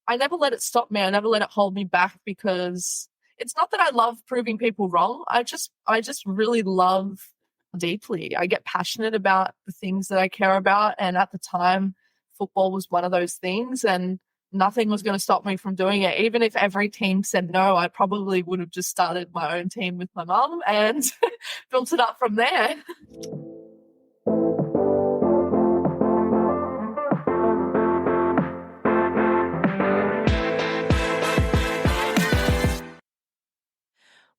I never let it stop me. I never let it hold me back because it's not that I love proving people wrong. I just really love deeply. I get passionate about the things that I care about. And at the time, football was one of those things. And nothing was going to stop me from doing it. Even if every team said no, I probably would have just started my own team with my mum and built it up from there.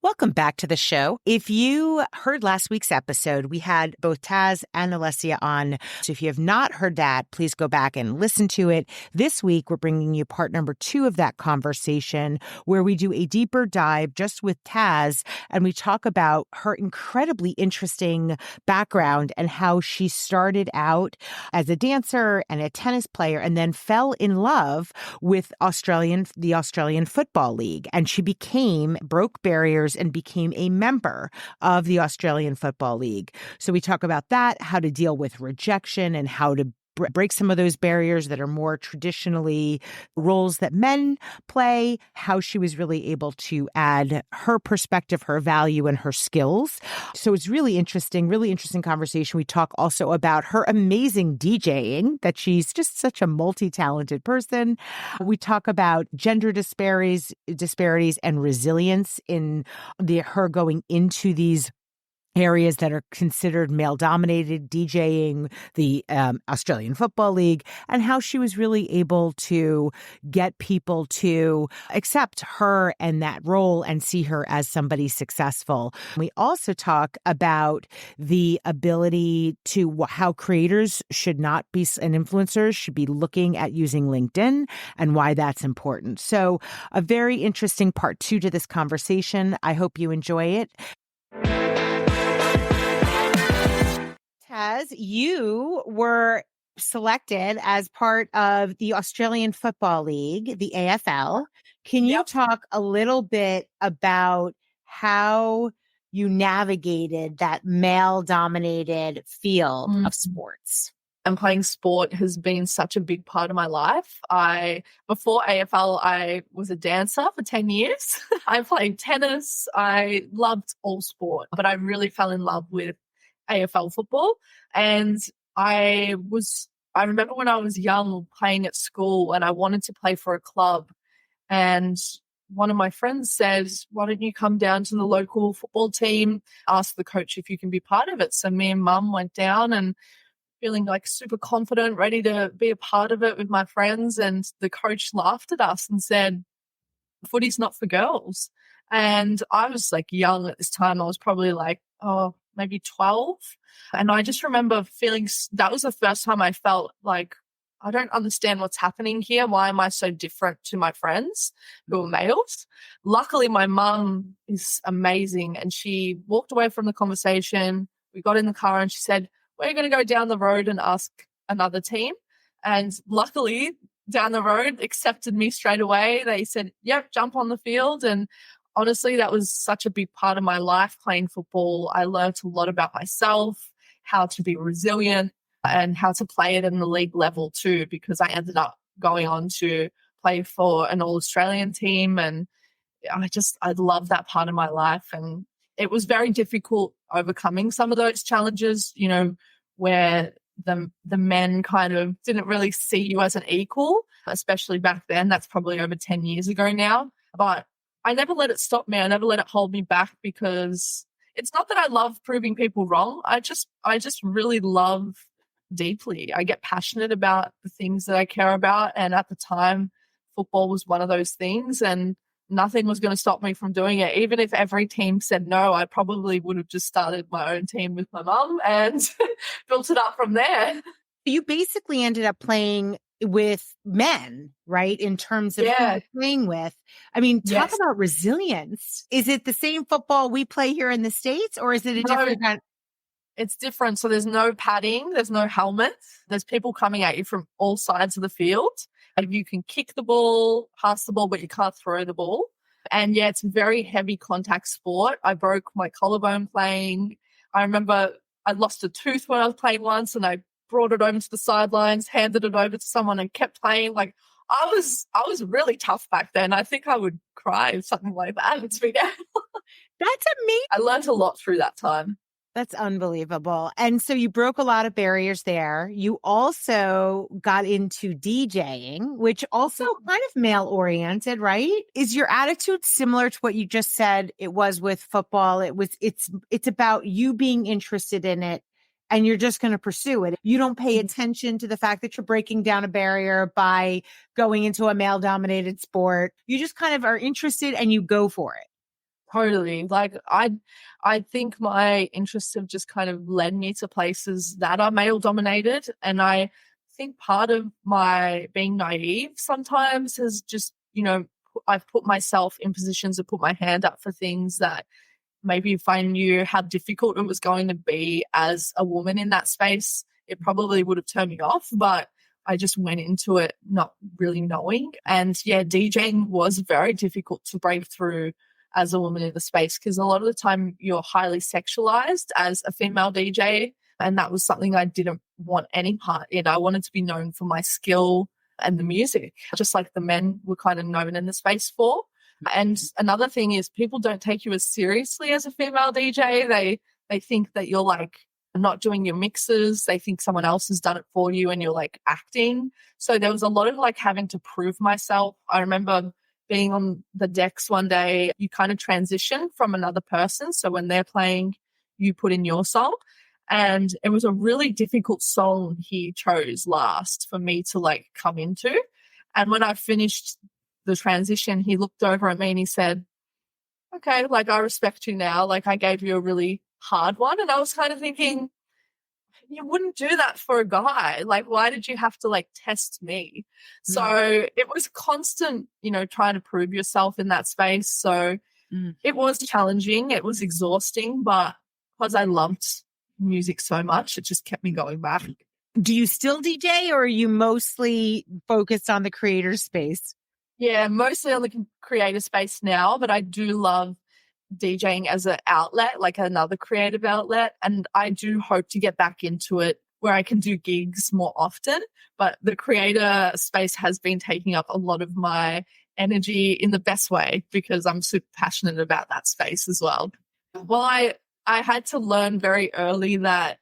Welcome back to the show. If you heard last week's episode, we had both Taz and Alessia on. So if you have not heard that, please go back and listen to it. This week, we're bringing you part number 2 of that conversation, where we do a deeper dive just with Taz, and we talk about her incredibly interesting background and how she started out as a dancer and a tennis player and then fell in love with the Australian Football League. And she broke barriers and became a member of the Australian Football League. So we talk about that, how to deal with rejection and how to break some of those barriers that are more traditionally roles that men play, how she was really able to add her perspective, her value, and her skills. So it's really interesting conversation. We talk also about her amazing DJing, that she's just such a multi-talented person. We talk about gender disparities and resilience in her going into these areas that are considered male-dominated, DJing, the Australian Football League, and how she was really able to get people to accept her and that role and see her as somebody successful. We also talk about the ability to how creators should not be, and influencers should be looking at using LinkedIn and why that's important. So a very interesting part 2 to this conversation. I hope you enjoy it. Taz, you were selected as part of the Australian Football League, the AFL. Can you talk a little bit about how you navigated that male-dominated field of sports? And playing sport has been such a big part of my life. Before AFL, I was a dancer for 10 years. I played tennis. I loved all sport, but I really fell in love with AFL football. And I remember when I was young playing at school and I wanted to play for a club. And one of my friends says, why don't you come down to the local football team, ask the coach if you can be part of it. So me and mum went down and feeling like super confident, ready to be a part of it with my friends. And the coach laughed at us and said, footy's not for girls. And I was like young at this time. I was probably like, maybe 12. And I just remember feeling that was the first time I felt like, I don't understand what's happening here. Why am I so different to my friends who are males? Luckily, my mum is amazing. And she walked away from the conversation. We got in the car and she said, we're going to go down the road and ask another team. And luckily, down the road accepted me straight away. They said, yep, jump on the field. And honestly, that was such a big part of my life playing football. I learned a lot about myself, how to be resilient, and how to play it in the league level too, because I ended up going on to play for an all-Australian team. And I love that part of my life. And it was very difficult overcoming some of those challenges, where the men kind of didn't really see you as an equal, especially back then. That's probably over 10 years ago now. But I never let it stop me. I never let it hold me back because it's not that I love proving people wrong. I just really love deeply. I get passionate about the things that I care about. And at the time, football was one of those things. And nothing was going to stop me from doing it. Even if every team said no, I probably would have just started my own team with my mum and built it up from there. You basically ended up playing with men, right? In terms of who you're playing with. I mean, talk about resilience. Is it the same football we play here in the States, or is it a different kind? It's different. So there's no padding, there's no helmets. There's people coming at you from all sides of the field. And you can kick the ball, pass the ball, but you can't throw the ball. And it's a very heavy contact sport. I broke my collarbone playing. I remember I lost a tooth when I was playing once and I brought it over to the sidelines, handed it over to someone and kept playing. Like, I was really tough back then. I think I would cry if something like that happened to me now. That's amazing. I learned a lot through that time. That's unbelievable. And so you broke a lot of barriers there. You also got into DJing, which also kind of male oriented, right? Is your attitude similar to what you just said it was with football? It's about you being interested in it and you're just going to pursue it. You don't pay attention to the fact that you're breaking down a barrier by going into a male dominated sport. You just kind of are interested and you go for it. Totally. Like I think my interests have just kind of led me to places that are male dominated. And I think part of my being naive sometimes has just, I've put myself in positions to put my hand up for things that maybe if I knew how difficult it was going to be as a woman in that space, it probably would have turned me off. But I just went into it not really knowing. And yeah, DJing was very difficult to break through as a woman in the space because a lot of the time you're highly sexualized as a female DJ. And that was something I didn't want any part in. I wanted to be known for my skill and the music, just like the men were kind of known in the space for. And another thing is people don't take you as seriously as a female DJ. They think that you're like not doing your mixes. They think someone else has done it for you and you're like acting. So there was a lot of like having to prove myself. I remember being on the decks one day, you kind of transition from another person. So when they're playing, you put in your song. And it was a really difficult song he chose last for me to like come into. And when I finished the transition, he looked over at me and he said, okay, like I respect you now. Like I gave you a really hard one. And I was kind of thinking, you wouldn't do that for a guy. Like, why did you have to like test me? So it was constant, trying to prove yourself in that space. So it was challenging. It was exhausting, but because I loved music so much, it just kept me going back. Do you still DJ or are you mostly focused on the creator space? Yeah, mostly on the creator space now, but I do love DJing as an outlet, like another creative outlet. And I do hope to get back into it where I can do gigs more often. But the creator space has been taking up a lot of my energy in the best way because I'm super passionate about that space as well. Well, I had to learn very early that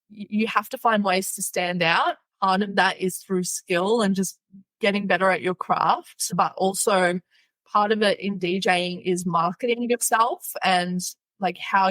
you have to find ways to stand out. Part of that is through skill and just getting better at your craft, but also part of it in DJing is marketing yourself and like how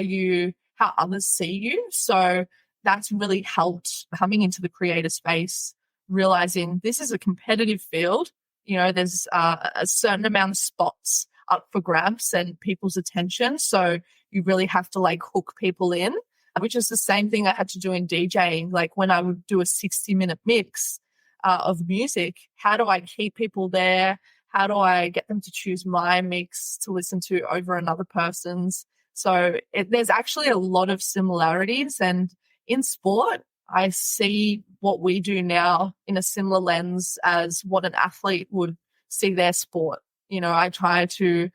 others see you. So that's really helped coming into the creator space, realizing this is a competitive field. There's a certain amount of spots up for grabs and people's attention. So you really have to like hook people in, which is the same thing I had to do in DJing. Like when I would do a 60-minute mix of music, how do I keep people there? How do I get them to choose my mix to listen to over another person's? So there's actually a lot of similarities. And in sport, I see what we do now in a similar lens as what an athlete would see their sport. I try to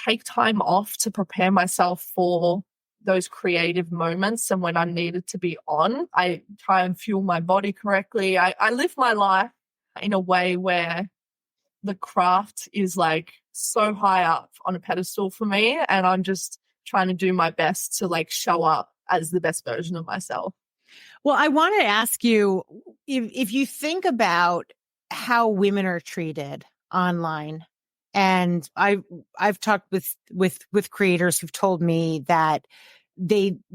take time off to prepare myself for those creative moments. And when I'm needed to be on, I try and fuel my body correctly. I live my life in a way where the craft is like so high up on a pedestal for me. And I'm just trying to do my best to like show up as the best version of myself. Well, I want to ask you if you think about how women are treated online, and I've talked with creators who've told me that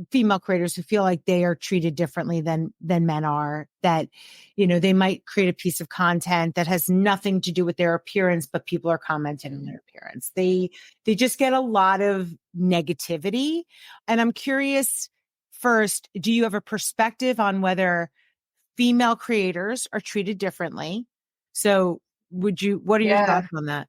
female creators who feel like they are treated differently than men are, that, they might create a piece of content that has nothing to do with their appearance, but people are commenting on their appearance. They just get a lot of negativity. And I'm curious, first, do you have a perspective on whether female creators are treated differently? So what are your thoughts on that?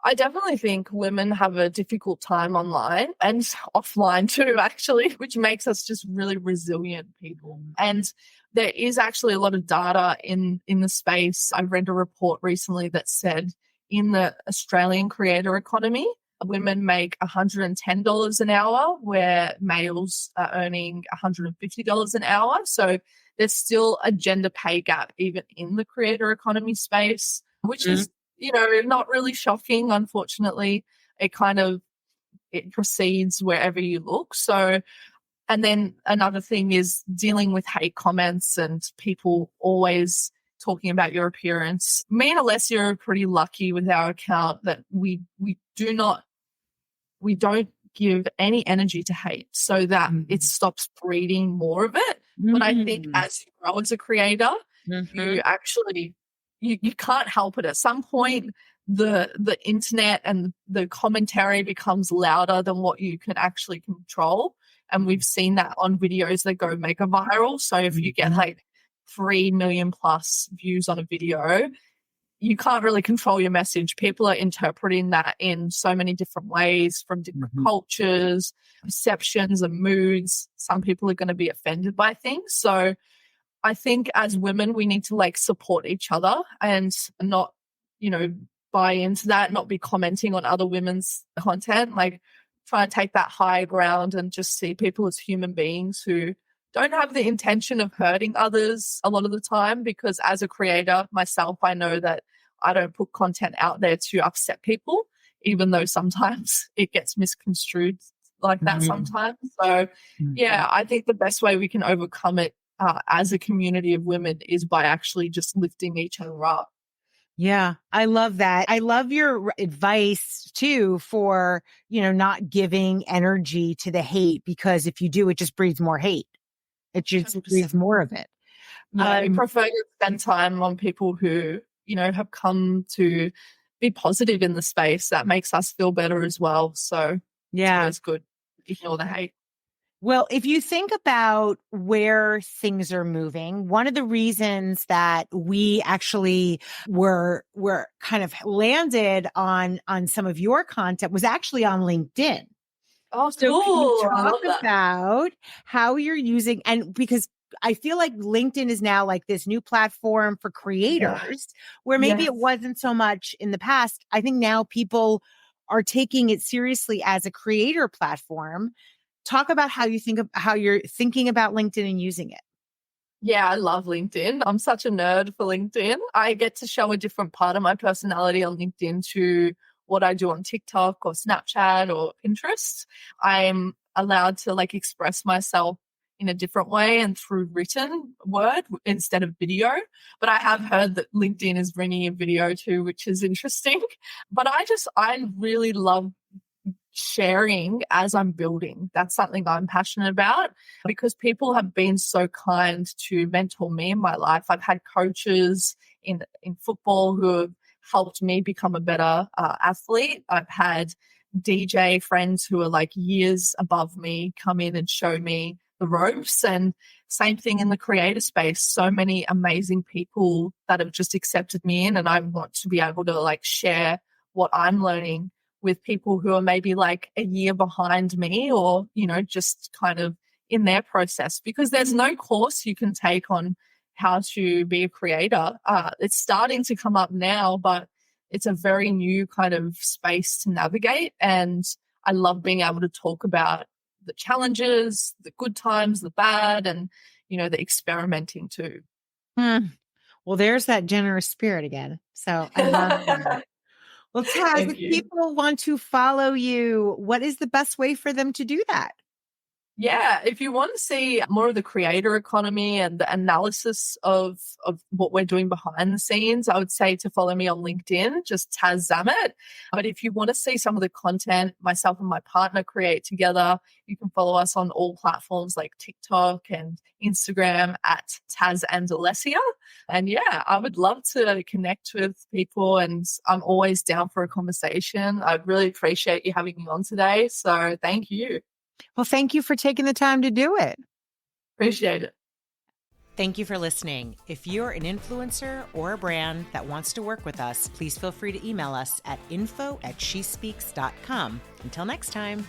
I definitely think women have a difficult time online and offline too, actually, which makes us just really resilient people. And there is actually a lot of data in the space. I read a report recently that said in the Australian creator economy, women make $110 an hour, where males are earning $150 an hour. So there's still a gender pay gap even in the creator economy space. which is, not really shocking. Unfortunately, it proceeds wherever you look. So, and then another thing is dealing with hate comments and people always talking about your appearance. Me and Alessia are pretty lucky with our account that we don't give any energy to hate so that it stops breeding more of it. But I think as you grow as a creator, you actually you can't help it. At some point, the internet and the commentary becomes louder than what you can actually control. And we've seen that on videos that go mega viral. So if you get like 3 million plus views on a video, you can't really control your message. People are interpreting that in so many different ways from different cultures, perceptions and moods. Some people are going to be offended by things. So I think as women, we need to like support each other and not, buy into that, not be commenting on other women's content, like try and take that high ground and just see people as human beings who don't have the intention of hurting others a lot of the time, because as a creator myself, I know that I don't put content out there to upset people, even though sometimes it gets misconstrued like that sometimes. So, yeah, I think the best way we can overcome it as a community of women is by actually just lifting each other up. Yeah, I love that. I love your advice too for, not giving energy to the hate, because if you do, it just breeds more hate. It just 100%. breeds more of it. Yeah, I prefer to spend time on people who, have come to be positive in the space. That makes us feel better as well. So it's always good. Ignore the hate. Well, if you think about where things are moving, one of the reasons that we actually were kind of landed on some of your content was actually on LinkedIn. Oh, so cool. Can you I love talk about how you're using, and because I feel like LinkedIn is now like this new platform for creators where maybe it wasn't so much in the past. I think now people are taking it seriously as a creator platform. Talk about how you're thinking about LinkedIn and using it. Yeah, I love LinkedIn. I'm such a nerd for LinkedIn. I get to show a different part of my personality on LinkedIn to what I do on TikTok or Snapchat or Pinterest. I'm allowed to like express myself in a different way and through written word instead of video. But I have heard that LinkedIn is bringing in video too, which is interesting. But I really love sharing as I'm building. That's something I'm passionate about because people have been so kind to mentor me in my life. I've had coaches in football who have helped me become a better athlete. I've had DJ friends who are like years above me come in and show me the ropes, and same thing in the creator space. So many amazing people that have just accepted me in, and I want to be able to like share what I'm learning with people who are maybe like a year behind me or, just kind of in their process, because there's no course you can take on how to be a creator. It's starting to come up now, but it's a very new kind of space to navigate. And I love being able to talk about the challenges, the good times, the bad, and, the experimenting too. Well, there's that generous spirit again. So I love that. Well, Taz, if people want to follow you, what is the best way for them to do that? Yeah, if you want to see more of the creator economy and the analysis of what we're doing behind the scenes, I would say to follow me on LinkedIn, just Taz Zammit. But if you want to see some of the content myself and my partner create together, you can follow us on all platforms like TikTok and Instagram at Taz and Alessia. And yeah, I would love to connect with people, and I'm always down for a conversation. I really appreciate you having me on today. So thank you. Well, thank you for taking the time to do it. Appreciate it. Thank you for listening. If you're an influencer or a brand that wants to work with us, please feel free to email us at info@shespeaks.com. Until next time.